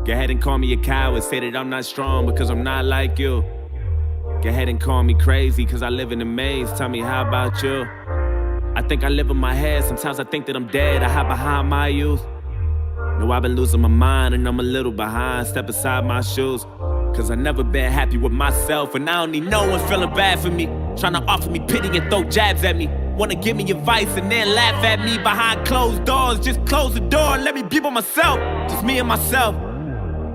Go ahead and call me a coward, say that I'm not strong because I'm not like you. Go ahead and call me crazy cause I live in a maze. Tell me, how about you? I think I live in my head. Sometimes I think that I'm dead. I hide behind my youth. No, I've been losing my mind and I'm a little behind. Step aside my shoes, cause I never been happy with myself. And I don't need no one feeling bad for me, trying to offer me pity and throw jabs at me. Wanna give me advice and then laugh at me behind closed doors. Just close the door and let me be by myself. Just me and myself.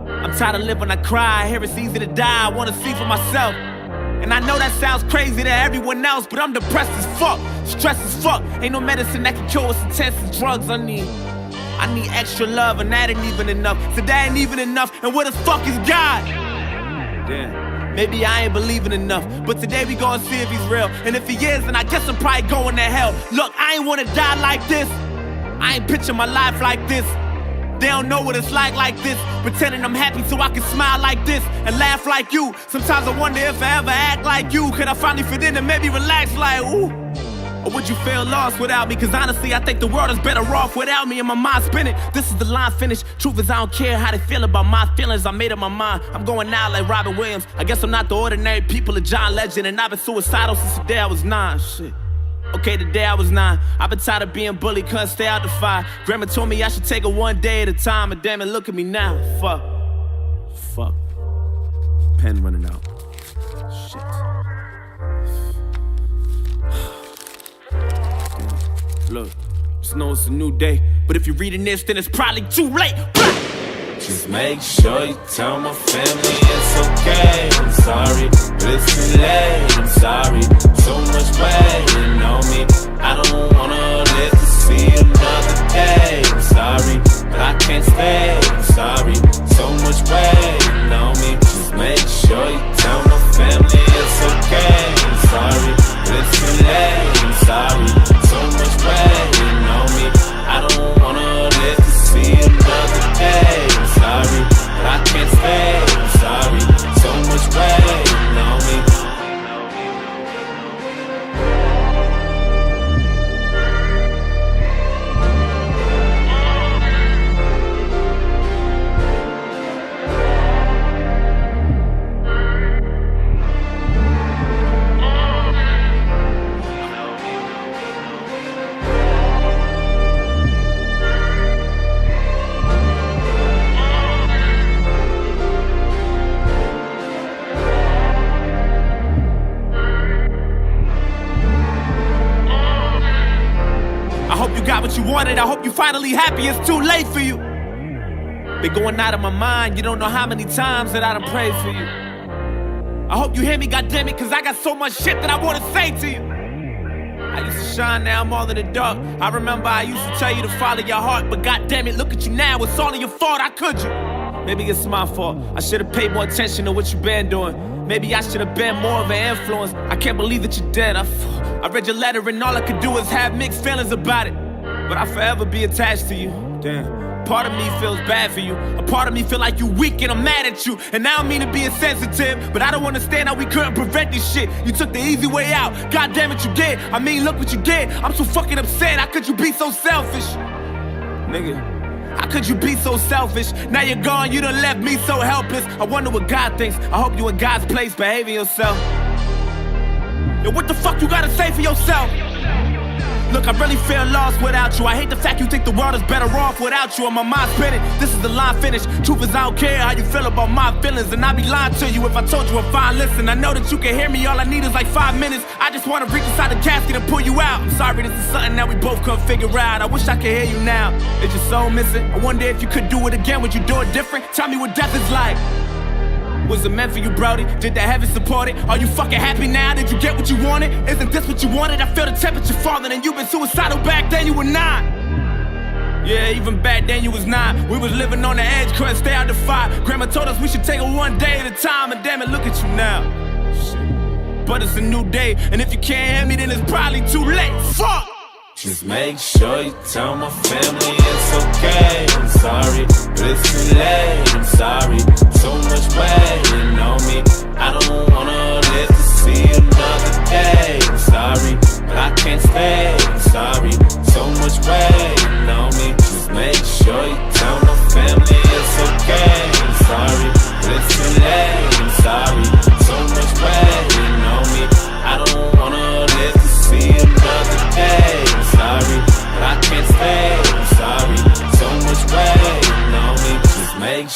I'm tired of living when I cry. I hear it's easy to die. I wanna see for myself. And I know that sounds crazy to everyone else, but I'm depressed as fuck, stressed as fuck. Ain't no medicine that can cure what's intense as drugs. I need extra love, and that ain't even enough. So that ain't even enough, and where the fuck is God? Damn, maybe I ain't believing enough, but today we gon' see if he's real. And if he is, then I guess I'm probably going to hell. Look, I ain't wanna die like this. I ain't picture my life like this. They don't know what it's like this. Pretending I'm happy so I can smile like this and laugh like you. Sometimes I wonder if I ever act like you. Could I finally fit in and maybe relax like, ooh? Or would you feel lost without me? Cause honestly, I think the world is better off without me and my mind spinning. This is the line finished. Truth is I don't care how they feel about my feelings. I made up my mind. I'm going out like Robin Williams. I guess I'm not the ordinary people of John Legend. And I've been suicidal since the day I was 9. Shit. Okay, the day I was 9, I've been tired of being bullied, couldn't stay out the fire. Grandma told me I should take it one day at a time, and damn it, look at me now. Fuck. Pen running out. Shit. Damn. Look, just know it's a new day, but if you're reading this, then it's probably too late. Just make sure you tell my family it's okay. I'm sorry, but it's too late. I'm sorry, so much weighing on me. I don't wanna live to see another day. I'm sorry, but I can't stay. I'm sorry, so much weighing on me. Just make sure you tell my family it's okay. I'm sorry, but it's too late. I'm sorry, so much weighing on me. I don't wanna live to see another day. I'm sorry, but I can't stay. I'm sorry, so much weighing on me. What you wanted, I hope you finally happy. It's too late for you. Been going out of my mind. You don't know how many times that I done prayed for you. I hope you hear me, goddammit, cause I got so much shit that I wanna say to you. I used to shine, now I'm all in the dark. I remember I used to tell you to follow your heart, but goddammit, look at you now, it's all of your fault. How could you? Maybe it's my fault. I should've paid more attention to what you been doing. Maybe I should've been more of an influence. I can't believe that you're dead. I read your letter and all I could do is have mixed feelings about it. But I'll forever be attached to you. Damn. Part of me feels bad for you. A part of me feel like you weak and I'm mad at you. And I don't mean to be insensitive, but I don't understand how we couldn't prevent this shit. You took the easy way out. God damn it, you did. I mean, look what you did. I'm so fucking upset. How could you be so selfish? Nigga, how could you be so selfish? Now you're gone, you done left me so helpless. I wonder what God thinks. I hope you in God's place behaving yourself. Yo, what the fuck you gotta say for yourself? Look, I really feel lost without you. I hate the fact you think the world is better off without you. And my mind's spinning, this is the line finished. Truth is I don't care how you feel about my feelings. And I'd be lying to you if I told you I'm fine. Listen, I know that you can hear me, all I need is like 5 minutes. I just wanna reach inside the casket and pull you out. I'm sorry, this is something that we both couldn't figure out. I wish I could hear you now. Is your soul missing? I wonder if you could do it again, would you do it different? Tell me what death is like. Was it meant for you, Brody? Did the heavens support it? Are you fucking happy now? Did you get what you wanted? Isn't this what you wanted? I feel the temperature falling and you've been suicidal back then, you were 9. Yeah, even back then you was 9. We was living on the edge, couldn't stay out the fire. Grandma told us we should take it one day at a time. And damn it, look at you now. Shit. But it's a new day, and if you can't hear me, then it's probably too late. Fuck! Just make sure you tell my family it's okay. I'm sorry, but it's too late. I'm sorry, so much weighing on me. I don't wanna live to see another day. I'm sorry, but I can't stay. I'm sorry, so much weighing on me. Just make sure you tell my family it's okay. I'm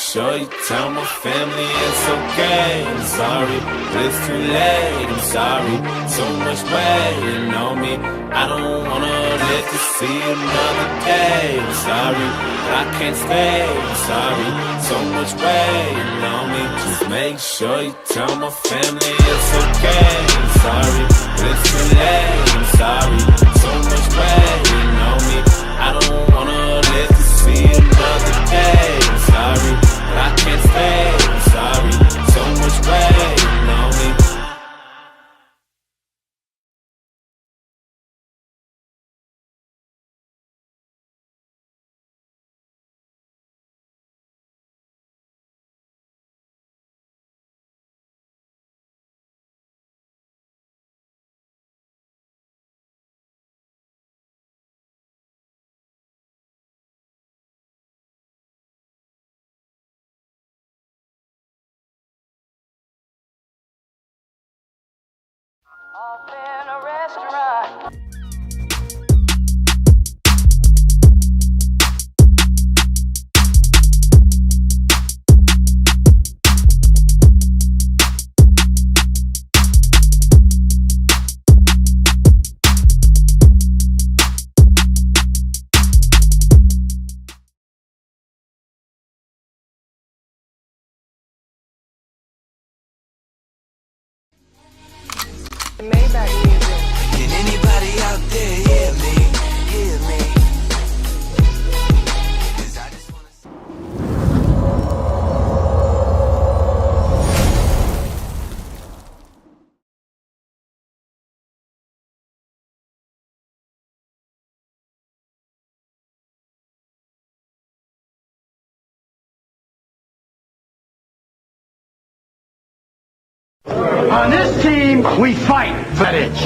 sure you tell my family it's okay. I'm sorry, but it's too late. I'm sorry, so much waiting on me. I don't wanna live to see another day. I'm sorry, but I can't stay. I'm sorry, so much waiting on me. Just make sure you tell my family it's okay. I'm sorry, but it's too late. I'm sorry, so much waiting on me. I don't wanna live to see another day. I'm sorry, but I can't stay. I'm sorry, so much waiting on me. Off in a restaurant. Maybach music. Can anybody out there hear me? Hear me? 'Cause I just wanna... On this team, we fight for that itch.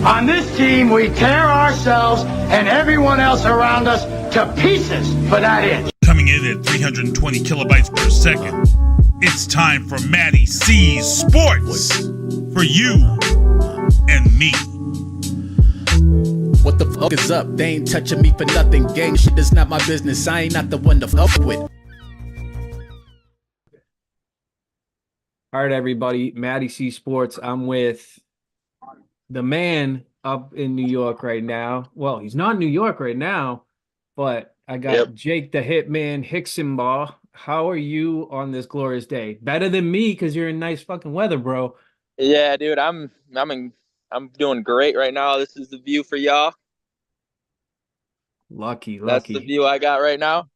On this team, we tear ourselves and everyone else around us to pieces for that itch. Coming in at 320 kilobytes per second, it's time for MattieC Sports for you and me. What the fuck is up? They ain't touching me for nothing. Gang shit is not my business. I ain't not the one to fuck with. All right, everybody, MattieC Sports. I'm with the man up in New York right now. Well, he's not in New York right now, but I got Jake the Hitman Hixenbaugh. How are you on this glorious day? Better than me because you're in nice fucking weather, bro. Yeah, dude, I'm doing great right now. This is the view for y'all. Lucky. That's the view I got right now.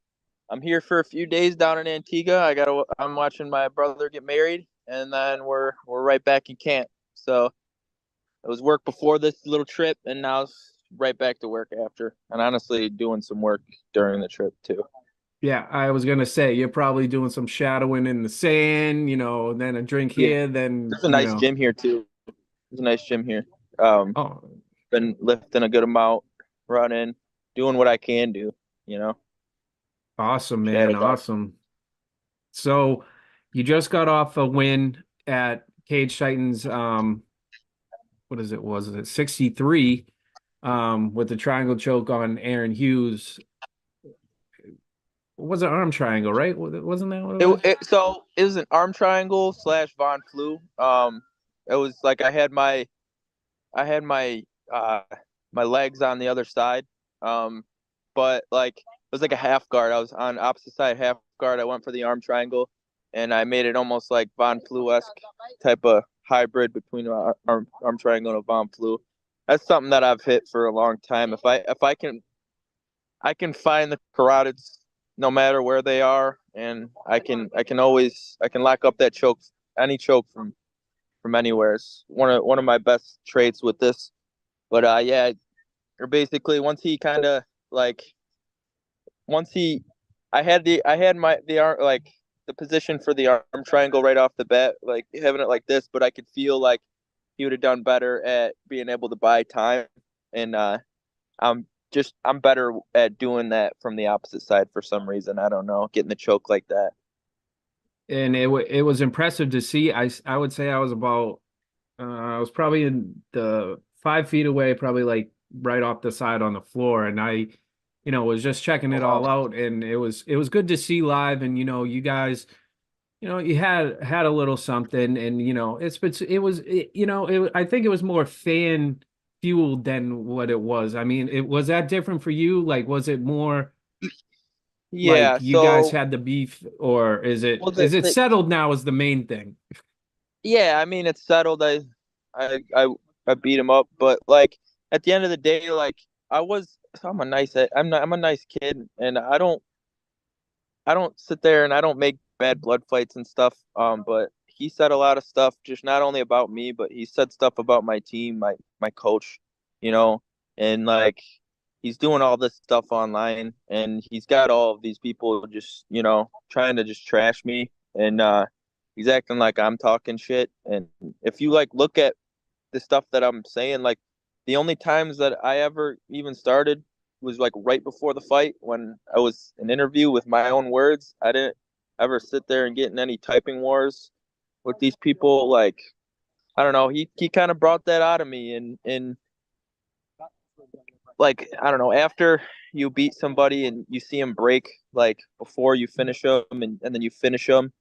I'm here for a few days down in Antigua. I'm watching my brother get married, and then we're right back in camp. So it was work before this little trip, and now it's right back to work after. And honestly, doing some work during the trip too. Yeah, I was gonna say you're probably doing some shadowing in the sand, then a drink here, then there's a nice gym here too. There's a nice gym here. Been lifting a good amount, running, doing what I can do, Awesome, man. Awesome. So you just got off a win at Cage Titans. What is it? Was it 63 with the triangle choke on Aaron Hughes? It was an arm triangle, right? Wasn't that what it was? So it was an arm triangle / Von Flu. It was like I had my my legs on the other side. But like it was like a half guard. I was on opposite side half guard. I went for the arm triangle, and I made it almost like Von Flu-esque type of hybrid between an arm triangle and a Von Flu. That's something that I've hit for a long time. If I can find the carotids no matter where they are, and I can lock up that choke, any choke from anywhere. It's one of my best traits with this. But or basically once he kind of I had the arm, like the position for the arm triangle right off the bat, like having it like this, but I could feel like he would have done better at being able to buy time, and I'm better at doing that from the opposite side for some reason. I don't know, getting the choke like that. And it was impressive to see. I would say I was about I was probably in the 5 feet away, probably like right off the side on the floor, and I was just checking it all out, and it was good to see live. And you guys, you had a little something, and I think it was more fan fueled than what it was. I mean, was that different for you? Like, was it more Yeah. like you guys So had the beef, or is it well, is it settled now? Is the main thing? yeah, I mean it's settled. I I I beat him up, but like at the end of the day, like I'm a nice kid, and I don't sit there and I don't make bad blood fights and stuff. But he said a lot of stuff, just not only about me, but he said stuff about my team, my coach, you know, and like he's doing all this stuff online, and he's got all of these people just trying to just trash me, and he's acting like I'm talking shit. And if you like look at the stuff that I'm saying, like the only times that I ever even started was like right before the fight when I was an interview with my own words. I didn't ever sit there and get in any typing wars with these people. Like I don't know, he kind of brought that out of me, and like I don't know, after you beat somebody and you see him break, like before you finish him, and then you finish him,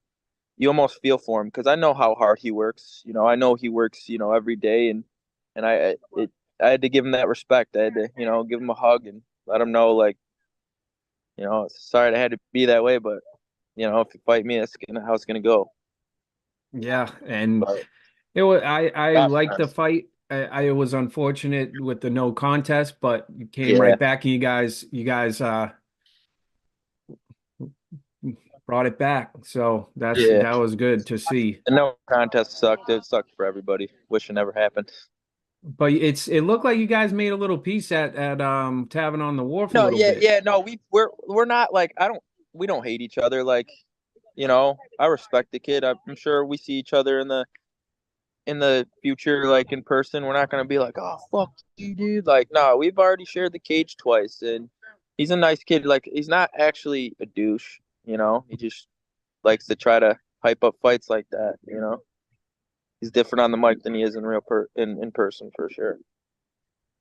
you almost feel for him because I know how hard he works. I know he works, every day, and I had to give him that respect. I had to, give him a hug and let him know, like, sorry I had to be that way, but if you fight me, that's how it's gonna go. Yeah, and But it was I liked the fight. I it was unfortunate with the no contest, but you came yeah, right back, and you guys brought it back. So yeah, that was good to see. the no contest sucked. It sucked for everybody. Wish it never happened. But it looked like you guys made a little peace at Tavern on the Wharf a No, little yeah, bit. yeah, no, we're not like we don't hate each other. Like, I respect the kid. I'm sure we see each other in the future, like in person. We're not gonna be like, oh fuck you, dude. Like, no, we've already shared the cage twice, and he's a nice kid. Like, he's not actually a douche. He just likes to try to hype up fights like that. He's different on the mic than he is in in person for sure.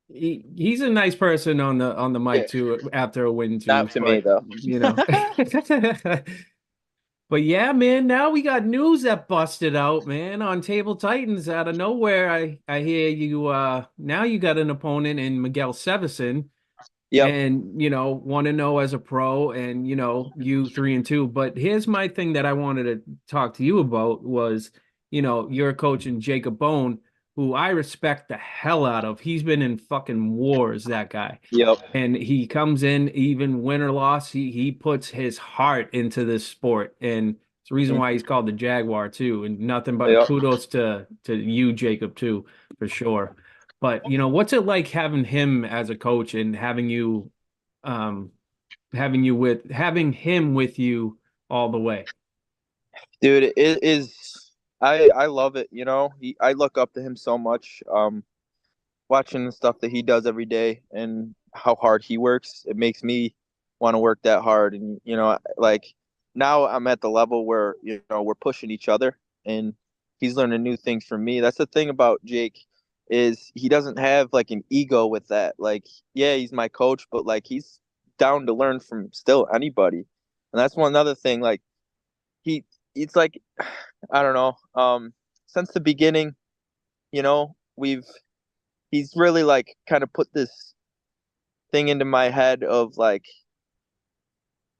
He's a nice person on the Yeah, mic too after a win too, not to me but though. but yeah, man, now we got news that busted out, man, on Table Titans out of nowhere. I hear you now you got an opponent in Miguel Sevasin, Yep. and want to know as a pro, and you 3-2. But here's my thing that I wanted to talk to you about was, you're coaching Jacob Bone, who I respect the hell out of. He's been in fucking wars, that guy. Yep. And he comes in, even win or loss, he puts his heart into this sport. And it's the reason why he's called the Jaguar too. And nothing but Yep. kudos to you, Jacob, too, for sure. But what's it like having him as a coach and having him with you all the way? Dude, it is. I love it. I look up to him so much. Watching the stuff that he does every day and how hard he works, it makes me want to work that hard. And like now I'm at the level where we're pushing each other, and he's learning new things from me. That's the thing about Jake, is he doesn't have like an ego with that. Like, yeah, he's my coach, but like he's down to learn from still anybody. And that's one other thing. Like he, it's like I don't know. Since the beginning, we've he's really like kind of put this thing into my head of like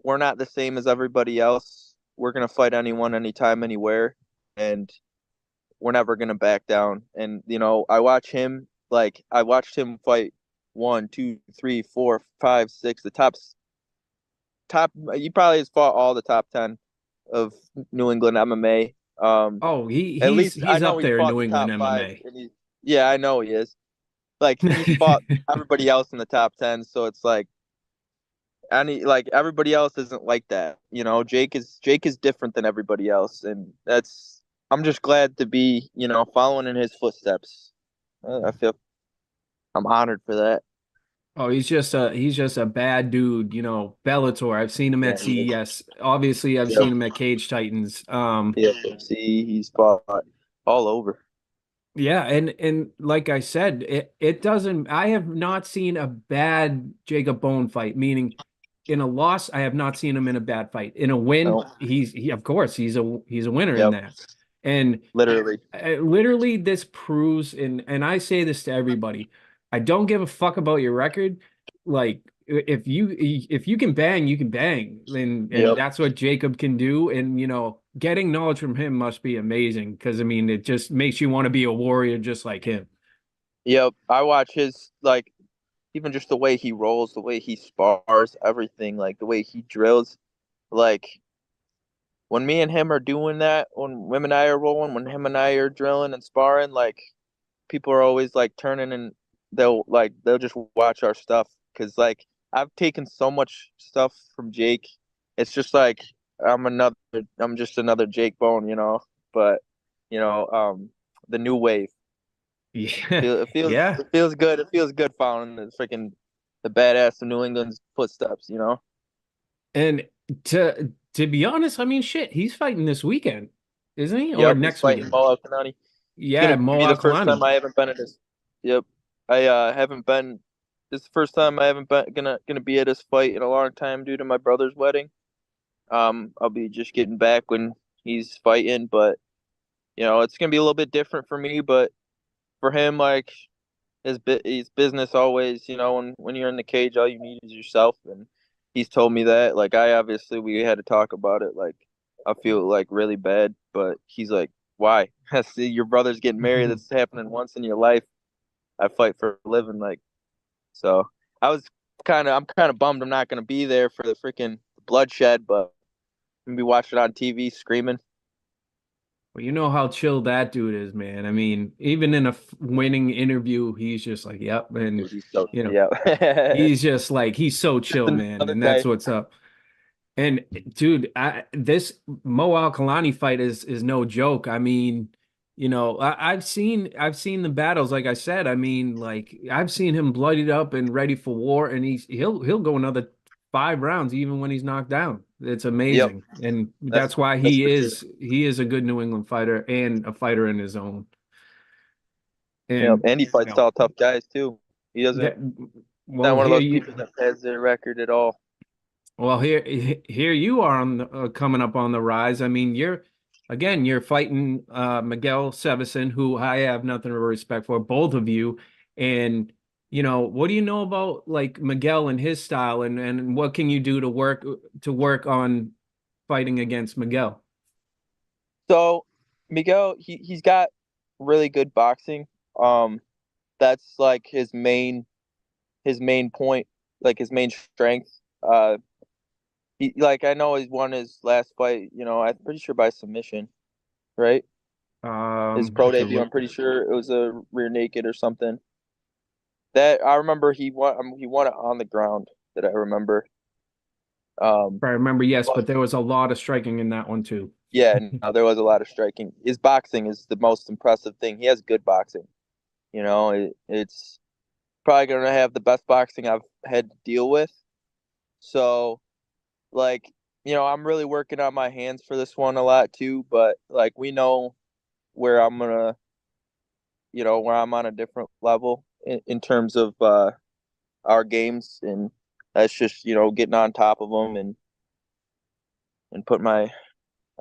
we're not the same as everybody else. We're gonna fight anyone, anytime, anywhere, and we're never gonna back down. And I watched him fight 1, 2, 3, 4, 5, 6, the top. He probably has fought all the top 10 of New England MMA. Oh, At he's least I know up he there in fought New the England top 5, MMA. and yeah, I know he is. Like he's fought everybody else in the top 10, so it's like like everybody else isn't like that. Jake is different than everybody else, and I'm just glad to be following in his footsteps. I feel I'm honored for that. Oh, he's just a bad dude, Bellator. I've seen him Yeah, at CES. Obviously, I've seen him at Cage Titans. CFFC, he's fought all over. Yeah, and like I said, it doesn't. I have not seen a bad Jacob Bone fight. Meaning, in a loss, I have not seen him in a bad fight. In a win, No. he of course he's a winner in Yep. that. And Literally. literally, this proves, and I say this to everybody, I don't give a fuck about your record. Like if you can bang, you can bang, and Yep. that's what Jacob can do. And getting knowledge from him must be amazing because I mean, it just makes you want to be a warrior just like him. Yep. I watch his, like, even just the way he rolls, the way he spars, everything, like the way he drills. Like when me and him are doing that, when him and I are rolling, when him and I are drilling and sparring, like people are always like turning and they'll just watch our stuff because like I've taken so much stuff from Jake. It's just like I'm just another Jake Bone, but the new wave. Yeah, It feels yeah. it feels good. It feels good following the badass of New England's footsteps. And to be honest, I mean, shit, he's fighting this weekend, isn't he? Or Yep, he's next fighting weekend? Mo Alkanani. It's Yeah, gonna Mo be the first time Alkalani. I haven't been at this. Yep, I haven't been. This is the first time I haven't been gonna be at his fight in a long time due to my brother's wedding. I'll be just getting back when he's fighting, but it's gonna be a little bit different for me. But for him, like his business always, when you're in the cage, all you need is yourself, and he's told me that. Like we had to talk about it. Like I feel like really bad, but he's like, why? I see your brother's getting married. That's happening once in your life. I fight for a living, like so. I'm kind of bummed I'm not gonna be there for the freaking bloodshed, but I'm gonna be watching it on TV, screaming. Well, you know how chill that dude is, man. I mean, even in a winning interview, he's just like, "Yep," and Dude, he's so you know, yeah. he's just like he's so Just chill, man, another and that's guy. what's up. And dude, this Mo Alkalani fight is no joke. I mean, I've seen the battles. Like I said, I mean, like I've seen him bloodied up and ready for war, and he'll go another 5 rounds even when he's knocked down. It's Yep, amazing, and that's that's why that's he for sure. is a good New England fighter and a fighter in his own. Yep, And and he you fights know all tough guys too. He doesn't that not well one of here those you people that has their record at all. Well, here you are coming up on the rise. I mean, you're fighting Miguel Sevasin, who I have nothing but respect for, both of you. And what do you know about like Miguel and his style, and what can you do to work on fighting against Miguel? So Miguel, he's got really good boxing. Um, that's like his main point, like his main strength. He like I know he's won his last fight. I'm pretty sure by submission, right? His I pro could debut. I'm look. pretty sure it was a rear naked or something. That I remember he won it on the ground. That I remember. Um, I remember, yes, but but there was a lot of striking in that one too. yeah, no, there was a lot of striking. His boxing is the most impressive thing. He has good boxing. It's probably gonna have the best boxing I've had to deal with. So, like, I'm really working on my hands for this one a lot too. But like, we know where I'm gonna, where I'm on a different level in terms of our games, and that's just getting on top of them and put my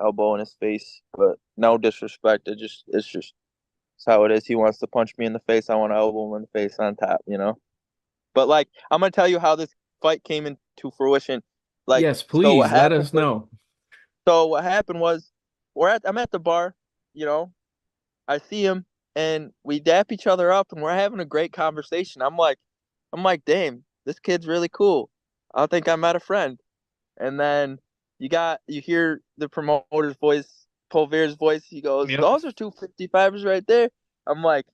elbow in his face. But no disrespect, it's just it's how it is. He wants to punch me in the face. I want to elbow him in the face on top. But like, I'm gonna tell you how this fight came into fruition. Like, Yes, so what please let happened us was, know. I'm at the bar. You know, I see him and we dap each other up and we're having a great conversation. I'm like, damn, this kid's really cool. I think I met a friend. And then you hear the promoter's voice, Polvier's voice. He goes, Yep. "Those are 255s right there." I'm like,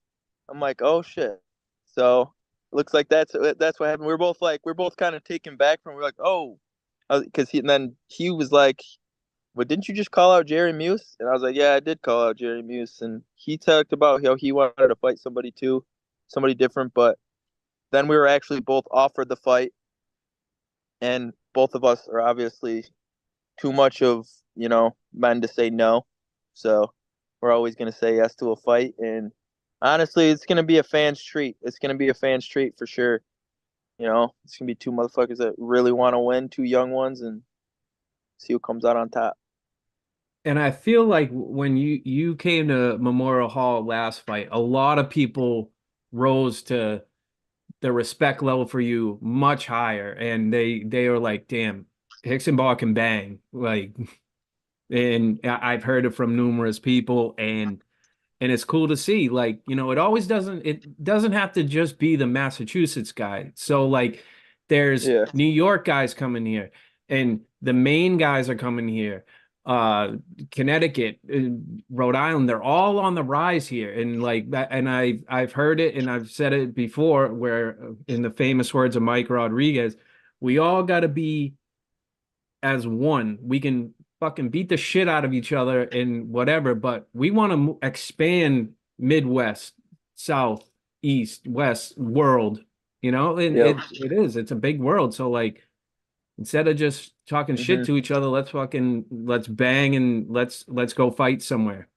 "Oh shit!" So looks like that's what happened. We're both kind of taken back from. We're like, "Oh," because he was like, "But didn't you just call out Jerry Muse?" And I was like, "Yeah, I did call out Jerry Muse." And he talked about how he wanted to fight somebody too, somebody different. But then we were actually both offered the fight, and both of us are obviously too much of men to say no, so we're always going to say yes to a fight. And Honestly, it's gonna be a fan's treat. It's gonna be a fan's treat for sure. It's gonna be two motherfuckers that really want to win, two young ones, and see who comes out on top. And I feel like when you came to Memorial Hall last fight, a lot of people rose to the respect level for you much higher, and they are like, damn, Hixenbaugh can bang. Like, and I've heard it from numerous people, and it's cool to see. Like, it doesn't have to just be the Massachusetts guy. So like there's Yeah. New York guys coming here, and the Maine guys are coming here. Connecticut, Rhode Island, they're all on the rise here. And like that, and I've heard it and I've said it before, where in the famous words of Mike Rodriguez, we all gotta be as one. We can fucking beat the shit out of each other and whatever, but we want to expand Midwest, South, East, West world, and Yep. it's a big world. So like, instead of just talking shit to each other, let's bang and let's go fight somewhere.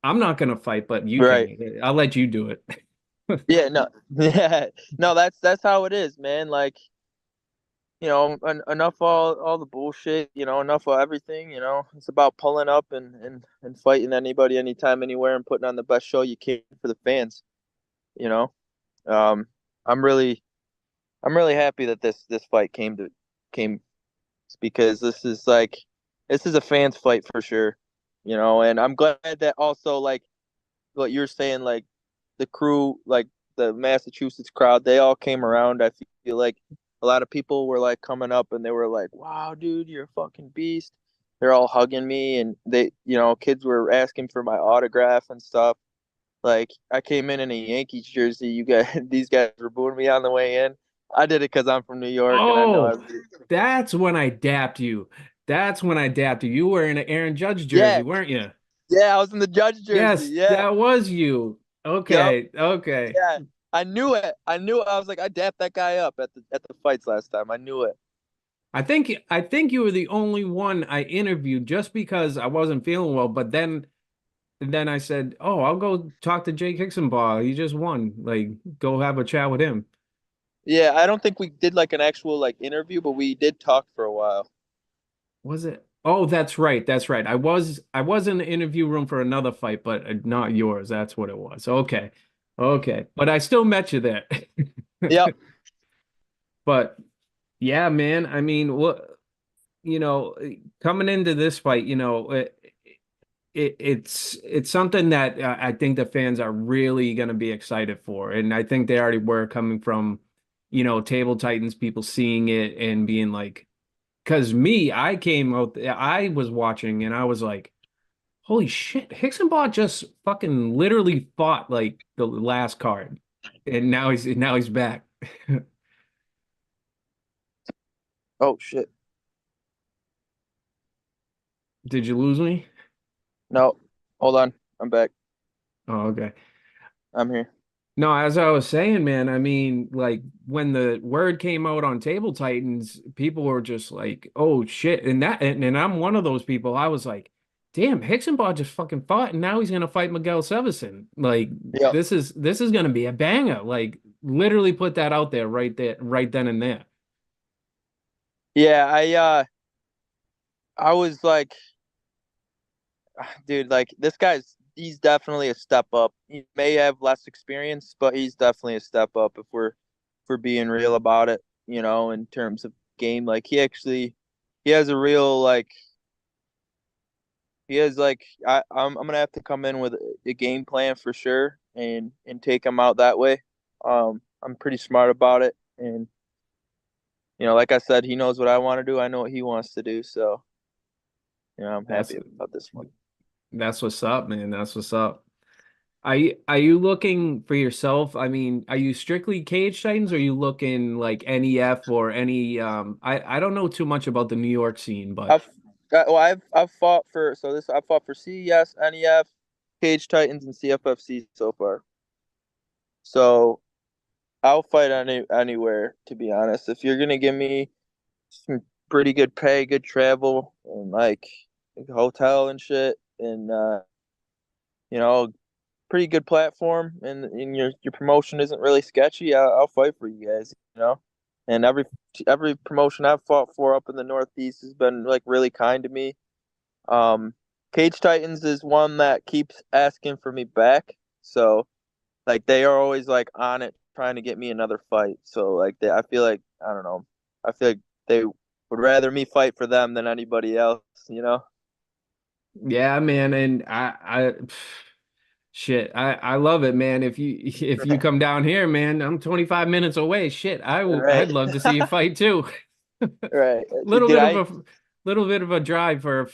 I'm not gonna fight, but you Right. can. I'll let you do it. Yeah. No. Yeah. No. That's how it is, man. Like, enough all the bullshit. Enough of everything. It's about pulling up and fighting anybody, anytime, anywhere, and putting on the best show you can for the fans. You know. I'm really happy that this fight came because this is a fans fight for sure. And I'm glad that also, like what you're saying, like the crew, like the Massachusetts crowd, they all came around. I feel like a lot of people were like coming up and they were like, "Wow, dude, you're a fucking beast." They're all hugging me, and kids were asking for my autograph and stuff. Like, I came in a Yankees jersey. These guys were booing me on the way in. I did it because I'm from New York, and I know Oh, that's when I dapped you. That's when I dapped you. You were in an Aaron Judge jersey, Yeah, weren't you? yeah, I was in the Judge jersey. Yes, Yeah, that was you. yep, Okay, okay. yeah. I knew it. I knew it. I was like, I dapped that guy up at the fights last time. I knew it. I think you were the only one I interviewed just because I wasn't feeling well. But then I said, "Oh, I'll go talk to Jake Hixenbaugh. He just won. Like, go have a chat with him." Yeah, I don't think we did like an actual like interview, but we did talk for a while. Was it? Oh, that's right. That's right. I was in the interview room for another fight, but not yours. That's what it was. Okay. Okay. But I still met you there. Yep. But yeah, man, I mean, you know, coming into this fight, it's something that I think the fans are really going to be excited for. And I think they already were coming from, Table Titans, people seeing it and being like, because I came out, I was watching and I was like, holy shit, Hixenbaugh just fucking literally fought like the last card. And now he's back. Oh shit. Did you lose me? No. Hold on. I'm back. Oh, okay. I'm here. No, as I was saying, man, I mean, like when the word came out on Table Titans, people were just like, "Oh shit!" And I'm one of those people. I was like, "Damn, Hixenbaugh just fucking fought, and now he's gonna fight Miguel Sevasin. Like Yep. this is gonna be a banger." Like literally put that out there right then and there. Yeah, I was like, dude, like this he's definitely a step up. He may have less experience, but he's definitely a step up if we're being real about it, in terms of game. Like he has a real like he has like I'm gonna have to come in with a game plan for sure and take him out that way. I'm pretty smart about it, and like I said, he knows what I want to do. I know what he wants to do, so I'm That's happy about this one. that's what's up, man. That's what's up. Are you looking for yourself? I mean, are you strictly Cage Titans or are you looking like NEF or any I don't know too much about the New York scene, but I've fought for I've fought for CES, NEF, Cage Titans, and CFFC so far. So I'll fight anywhere, to be honest. If you're gonna give me some pretty good pay, good travel, and like hotel and shit, and you know pretty good platform and your promotion isn't really sketchy, I'll fight for you guys, you know. And every promotion I've fought for up in the Northeast has been like really kind to me. Cage Titans is one that keeps asking for me back, so like they are always like on it trying to get me another fight. So like I feel like I don't know, I feel like they would rather me fight for them than anybody else, you know. Yeah, man, and shit, I love it, man. If you come down here, man, I'm 25 minutes away. Shit, Right. I'd love to see you fight too. Right. Little Did bit I? of a little bit of a drive for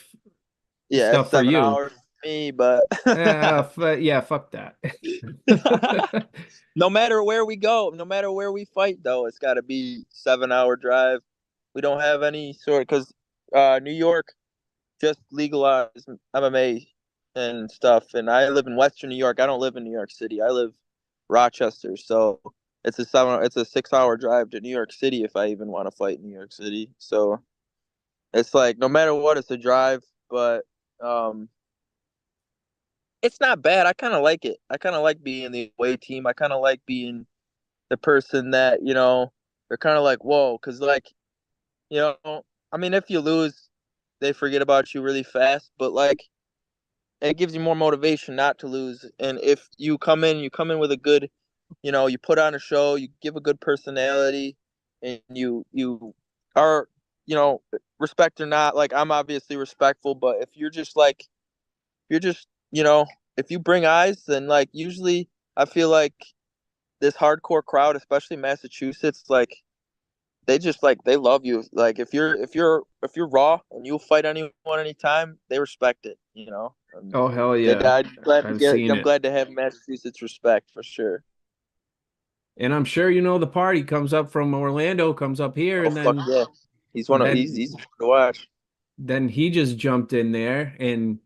Yeah, it's stuff for 7 hours you. for me, but Yeah, fuck that. no matter where we go, no matter where we fight, though, it's got to be 7 hour drive. We don't have any sort because New York just legalized MMA and stuff, and I live in Western New York. I don't live in New York City. I live Rochester, so it's a 6 hour drive to New York City if I even want to fight in New York City. So it's like no matter what, it's a drive, but um, it's not bad. I kind of like it. I kind of like being the away team. I kind of like being the person that they're kind of like whoa, because like I mean, if you lose, they forget about you really fast, but like it gives you more motivation not to lose. And if you come in with a good, you put on a show, you give a good personality, and you are, respect or not, like I'm obviously respectful, but if you're just like, you're just, if you bring eyes, then like usually I feel like this hardcore crowd, especially Massachusetts, like they just like they love you. Like if you're raw and you'll fight anyone anytime, they respect it. Oh hell yeah. I've seen I'm it. glad to have Massachusetts respect for sure. And I'm sure the party comes up from Orlando, comes up here, Oh and fuck then yeah, he's one of then he's fun to watch. then he just jumped in there and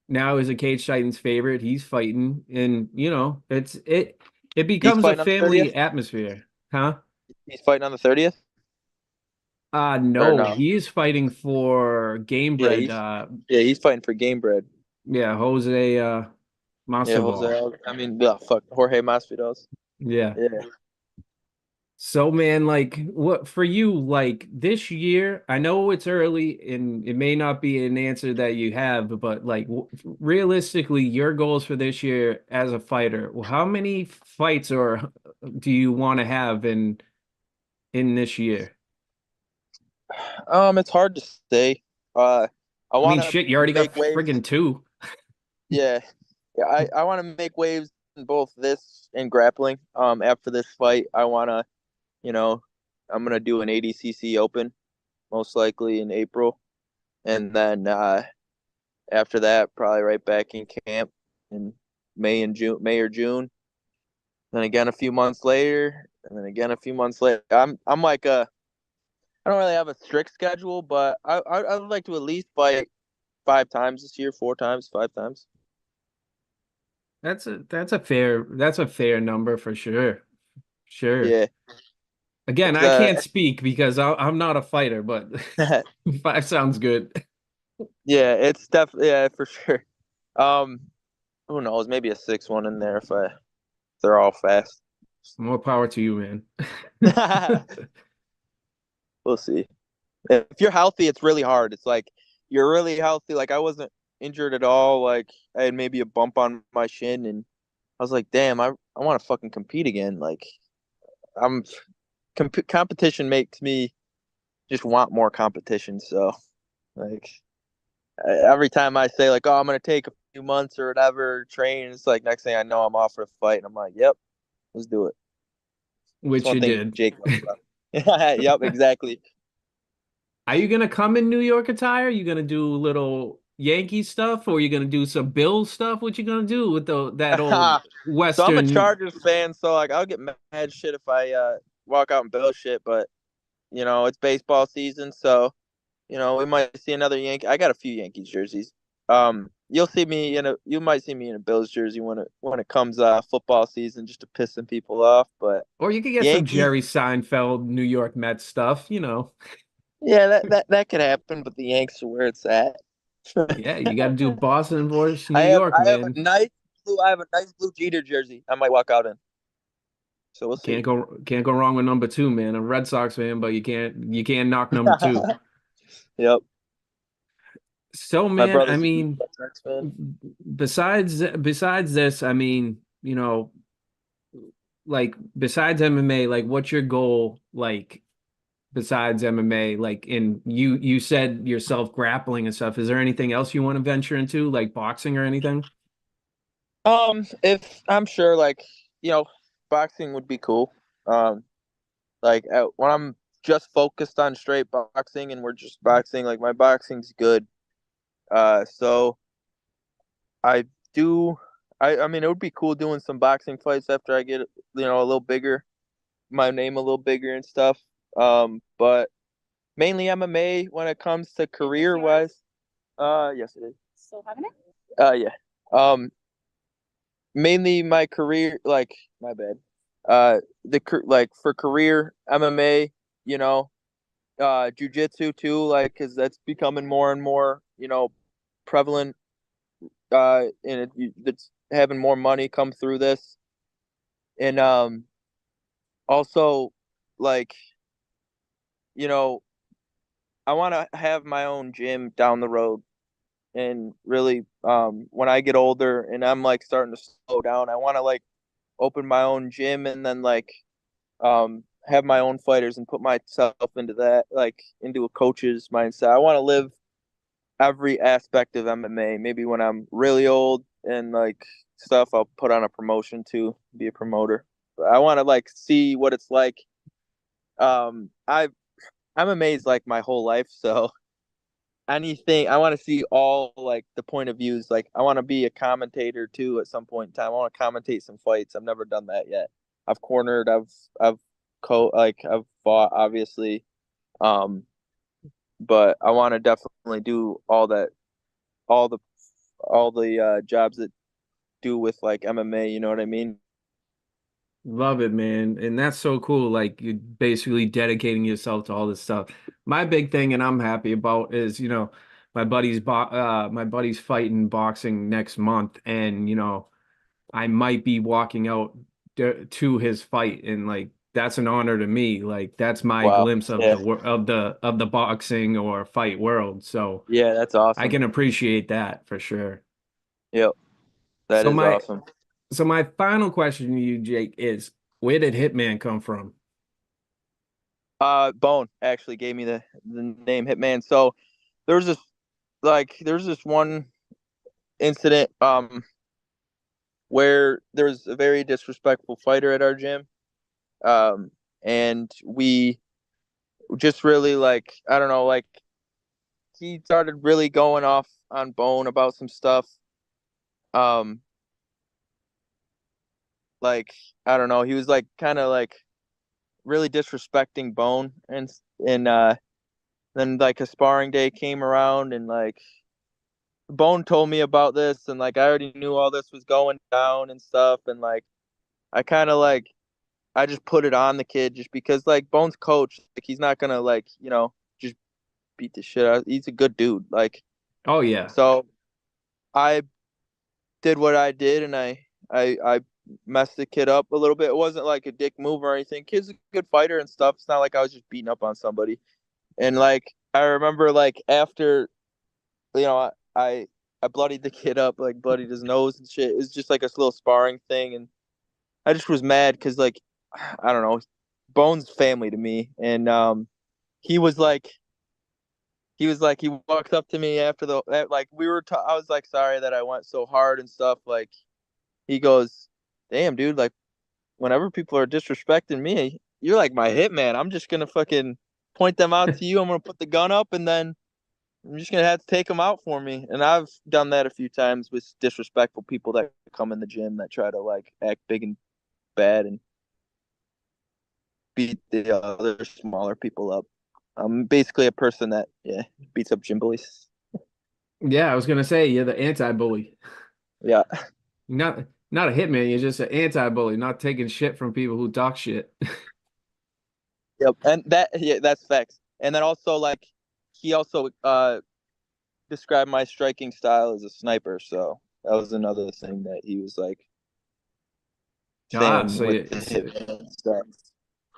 now is a Cage Titans favorite. He's fighting, and it He's becomes a fighting on the family 30th. atmosphere, huh? He's fighting on the 30th or No, no? he's fighting for Yeah, Gamebred. he's fighting for Game Bread. Yeah, Jose Yeah, Masvidal. Jose. I mean, yeah, fuck Jorge Masvidal. Yeah. Yeah. So man, like what for you, like this year, I know it's early and it may not be an answer that you have, but like realistically, your goals for this year as a fighter, well, how many fights or do you want to have in this year? It's hard to say. I I mean, want to shit, you already got make waves. friggin' two. Yeah, yeah. I want to make waves in both this and grappling. After this fight, I want to, I'm gonna do an ADCC Open, most likely in April, and then after that, probably right back in camp in May or June. Then again a few months later, and then again a few months later. I'm like I don't really have a strict schedule, but I would like to at least fight 5 times this year, 4 times, 5 times. That's a fair number for sure. Sure. Yeah, Again, it's I can't speak because I'm not a fighter, but five sounds good. yeah, it's definitely yeah for sure. Um, who knows? Maybe a sixth one in there if they're all fast. More power to you, man. We'll see. If you're healthy, it's really hard. It's like you're really healthy. Like I wasn't injured at all. Like I had maybe a bump on my shin, and I was like, damn, I want to fucking compete again. Like I'm competition makes me just want more competition. So like every time I say like, oh, I'm gonna take a few months or whatever, train, it's like next thing I know I'm off for a fight, and I'm like, yep, let's do it. That's Which one you thing did. Jake loves about. Yep, exactly. Are you gonna come in New York attire? You gonna do little Yankee stuff, or are you gonna do some Bills stuff? What you gonna do with that old So I'm a Western? Chargers fan, so like I'll get mad shit if I walk out in Bill shit, but it's baseball season, so we might see another Yankee. I got a few Yankees jerseys. You might see me in a Bills jersey when it comes football season, just to piss some people off. But Or you could get some Yankees, Jerry Seinfeld New York Mets stuff, yeah, that could happen. But the Yanks are where it's at. Yeah, you got to do Boston versus New I have York, I have a man. nice have a nice blue Jeter jersey. I might walk out in. So we'll see. Can't go wrong with number 2, man. I'm a Red Sox fan, but you can't knock number 2. Yep. So, My man, I brother's a huge mean, Red Sox fan. besides this, I mean, like besides MMA, like what's your goal like besides MMA? Like you said yourself grappling and stuff. Is there anything else you want to venture into, like boxing or anything? If I'm sure, like, boxing would be cool. Like when I'm just focused on straight boxing and we're just boxing, like my boxing's good. So I do. I mean, it would be cool doing some boxing fights after I get, a little bigger, my name a little bigger and stuff. But mainly MMA when it comes to career wise. Yes, it is. Still having it? Yeah. Mainly my career, like my bad. Like for career MMA, jujitsu too, like because that's becoming more and more, prevalent. And it's having more money come through this, and also like, I want to have my own gym down the road, and really, when I get older and I'm like starting to slow down, I want to like open my own gym and then like have my own fighters and put myself into that, like into a coach's mindset. I want to live every aspect of MMA. Maybe when I'm really old and like stuff, I'll put on a promotion to be a promoter. But I want to like see what it's like. I MMA is like my whole life, so anything I want to see all like the point of views. Like I want to be a commentator too at some point in time. I want to commentate some fights. I've never done that yet. I've cornered. I've fought obviously, but I want to definitely do all that, all the jobs that do with like MMA. You know what I mean? Love it, man. And that's so cool. Like you're basically dedicating yourself to all this stuff. My big thing, and I'm happy about, is, my buddy's fighting boxing next month, and I might be walking out to his fight, and like that's an honor to me. Like that's my Wow. glimpse of Yeah. the boxing or fight world. So Yeah, that's awesome. I can appreciate that for sure. Yep. That So is awesome. So my final question to you, Jake, is where did Hitman come from? Bone actually gave me the name Hitman. So there's this one incident where there's a very disrespectful fighter at our gym. And we just really like, I don't know, like he started really going off on Bone about some stuff. Like, I don't know, he was like kind of like really disrespecting Bone, and then like a sparring day came around, and like Bone told me about this, and like I already knew all this was going down and stuff, and like I kind of like I just put it on the kid just because like Bone's coach, like he's not gonna like just beat the shit out. He's a good dude, like. Oh yeah. So I did what I did, and I messed the kid up a little bit. It wasn't like a dick move or anything. Kid's a good fighter and stuff. It's not like I was just beating up on somebody. And like I remember like after, I bloodied the kid up, like bloodied his nose and shit. It was just like a little sparring thing, and I just was mad because like I don't know, Bone's family to me, and he walked up to me after like I was like sorry that I went so hard and stuff. Like he goes, damn dude, like whenever people are disrespecting me, you're like my hitman. I'm just gonna fucking point them out to you. I'm gonna put the gun up, and then I'm just gonna have to take them out for me. And I've done that a few times with disrespectful people that come in the gym that try to like act big and bad and beat the other smaller people up. I'm basically a person that beats up gym bullies. Yeah, I was gonna say you're the anti-bully. Yeah. Not a hitman, you're just an anti-bully, not taking shit from people who talk shit. Yep. And that's facts. And then also like he also described my striking style as a sniper, so That was another thing that he was like Ah, saying with the hip and stuff.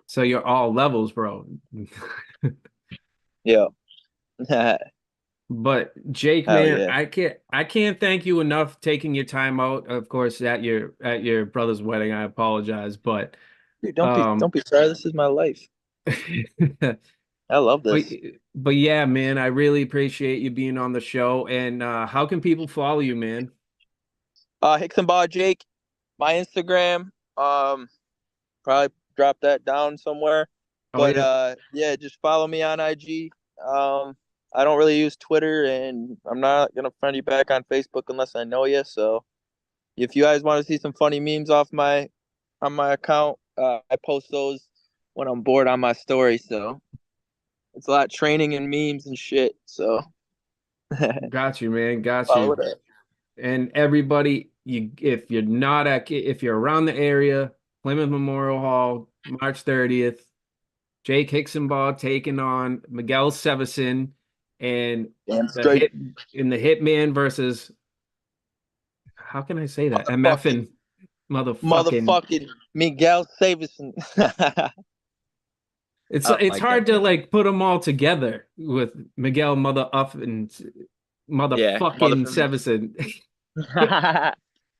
So you're all levels, bro. Yeah. But Jake, Hell man, yeah. I can't thank you enough taking your time out. Of course, at your brother's wedding. I apologize, but Dude, don't be sorry. This is my life. I love but this. but yeah, man, I really appreciate you being on the show. And how can people follow you, man? Hixenbaugh Jake, my Instagram. Probably drop that down somewhere. Oh, But yeah. yeah, just follow me on IG. I don't really use Twitter, and I'm not gonna friend you back on Facebook unless I know you. So if you guys want to see some funny memes off my account, I post those when I'm bored on my story. So it's a lot of training and memes and shit. So Got you, man. Got follow you. it up. And everybody, if you're around the area, Plymouth Memorial Hall, March 30th, Jake Hixenbaugh taking on Miguel Sevasin, and Damn the straight. Hitman versus, how can I say that? MF'N motherfucking. Motherfucking Miguel Sevasin. It's I it's like hard that. to like put them all together with Miguel motherfucking Sevasin.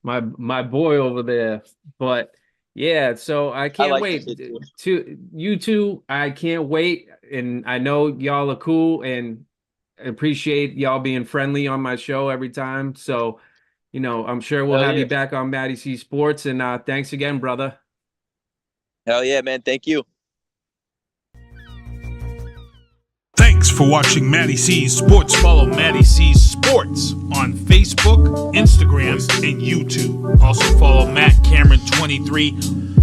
My boy over there. But yeah, so I I can't like that wait shit too. to you two. I can't wait, and I know y'all are cool, and appreciate y'all being friendly on my show every time. So, I'm sure we'll Hell have yeah. you back on MattieC Sports, and thanks again, brother. Hell yeah, man. Thank you. Thanks for watching MattieC Sports. Follow MattieC Sports on Facebook, Instagram, and YouTube. Also follow Matt Cameron 23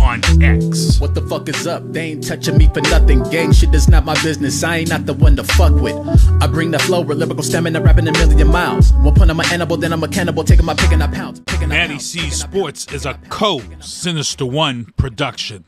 on X. What the fuck is up? They ain't touching me for nothing. Gang shit is not my business. I ain't not the one to fuck with. I bring the flow with lyrical stamina, rapping a million miles. One point I'm a animal, then I'm a cannibal, taking my pick and I pounce. MattieC Sports is a Sinista1 production.